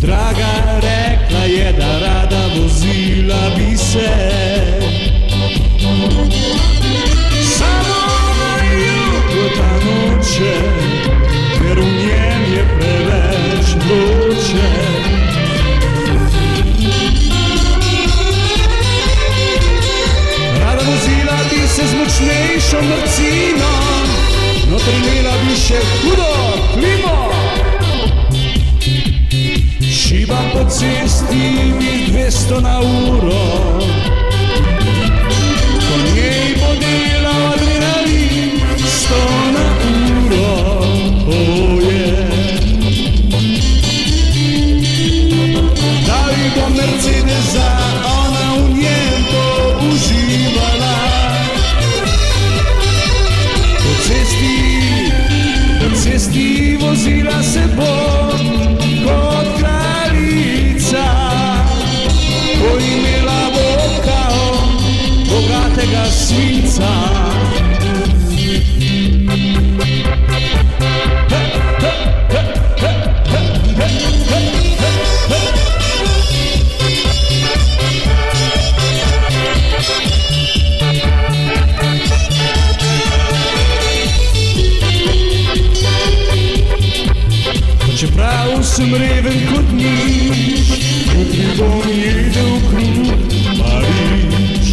Draga rekla je, da rada vozila bi se, samo na jugo ta noče, ker v njem je preveč vroče. Rada vozila bi se z močnejšo mrcino, noter imela bi še hudo klimo. Šiba po cesti mi 200 na uro, po njej bo delal adrenalin 100 na uro. Dali bo Mercedesa, ona v njem bo uživala. Po cesti vozila se bo kot kraljica, bo imela kao bogatega svinca. Čeprav sem reven kot nič, jutri bom jedel kruh Parič.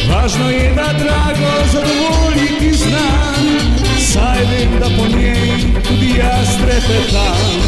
Važno je, da drago zadovoljiti znam, saj vem, da po njej tudi jaz trepetam.